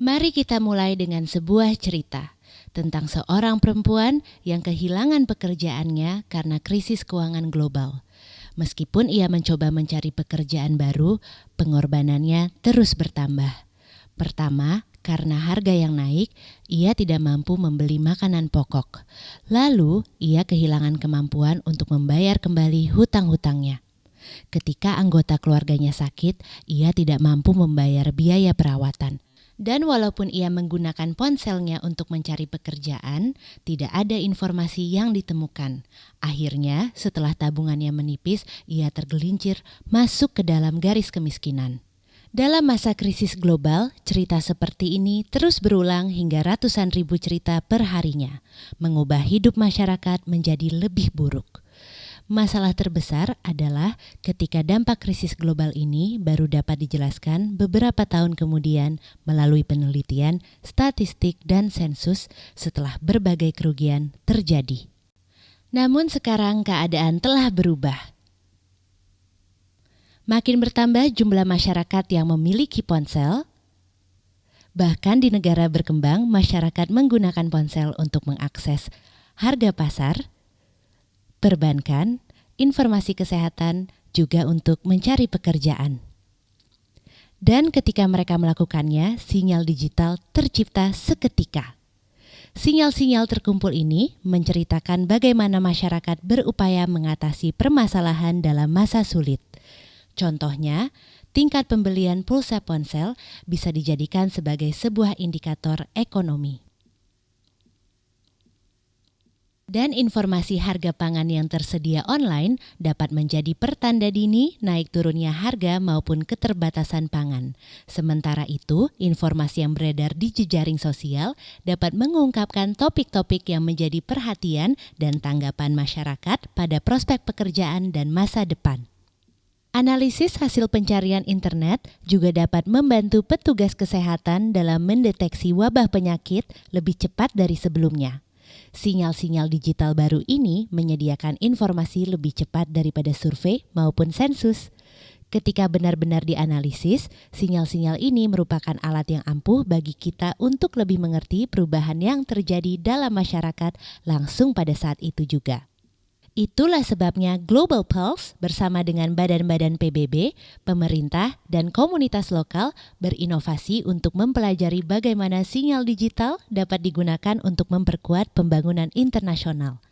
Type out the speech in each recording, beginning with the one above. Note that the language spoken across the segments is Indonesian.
Mari kita mulai dengan sebuah cerita tentang seorang perempuan yang kehilangan pekerjaannya karena krisis keuangan global. Meskipun ia mencoba mencari pekerjaan baru, pengorbanannya terus bertambah. Pertama, karena harga yang naik, ia tidak mampu membeli makanan pokok. Lalu, ia kehilangan kemampuan untuk membayar kembali hutang-hutangnya. Ketika anggota keluarganya sakit, ia tidak mampu membayar biaya perawatan. Dan walaupun ia menggunakan ponselnya untuk mencari pekerjaan, tidak ada informasi yang ditemukan. Akhirnya, setelah tabungannya menipis, ia tergelincir masuk ke dalam garis kemiskinan. Dalam masa krisis global, cerita seperti ini terus berulang hingga ratusan ribu cerita per harinya, mengubah hidup masyarakat menjadi lebih buruk. Masalah terbesar adalah ketika dampak krisis global ini baru dapat dijelaskan beberapa tahun kemudian melalui penelitian, statistik, dan sensus setelah berbagai kerugian terjadi. Namun sekarang keadaan telah berubah. Makin bertambah jumlah masyarakat yang memiliki ponsel. Bahkan di negara berkembang, masyarakat menggunakan ponsel untuk mengakses harga pasar, perbankan, informasi kesehatan, juga untuk mencari pekerjaan. Dan ketika mereka melakukannya, sinyal digital tercipta seketika. Sinyal-sinyal terkumpul ini menceritakan bagaimana masyarakat berupaya mengatasi permasalahan dalam masa sulit. Contohnya, tingkat pembelian pulsa ponsel bisa dijadikan sebagai sebuah indikator ekonomi. Dan informasi harga pangan yang tersedia online dapat menjadi pertanda dini naik turunnya harga maupun keterbatasan pangan. Sementara itu, informasi yang beredar di jejaring sosial dapat mengungkapkan topik-topik yang menjadi perhatian dan tanggapan masyarakat pada prospek pekerjaan dan masa depan. Analisis hasil pencarian internet juga dapat membantu petugas kesehatan dalam mendeteksi wabah penyakit lebih cepat dari sebelumnya. Sinyal-sinyal digital baru ini menyediakan informasi lebih cepat daripada survei maupun sensus. Ketika benar-benar dianalisis, sinyal-sinyal ini merupakan alat yang ampuh bagi kita untuk lebih mengerti perubahan yang terjadi dalam masyarakat langsung pada saat itu juga. Itulah sebabnya Global Pulse bersama dengan badan-badan PBB, pemerintah, dan komunitas lokal berinovasi untuk mempelajari bagaimana sinyal digital dapat digunakan untuk memperkuat pembangunan internasional.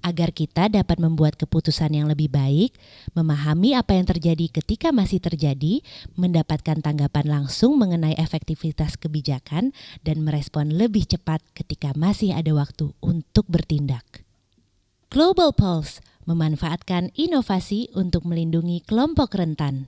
Agar kita dapat membuat keputusan yang lebih baik, memahami apa yang terjadi ketika masih terjadi, mendapatkan tanggapan langsung mengenai efektivitas kebijakan, dan merespon lebih cepat ketika masih ada waktu untuk bertindak. Global Pulse memanfaatkan inovasi untuk melindungi kelompok rentan.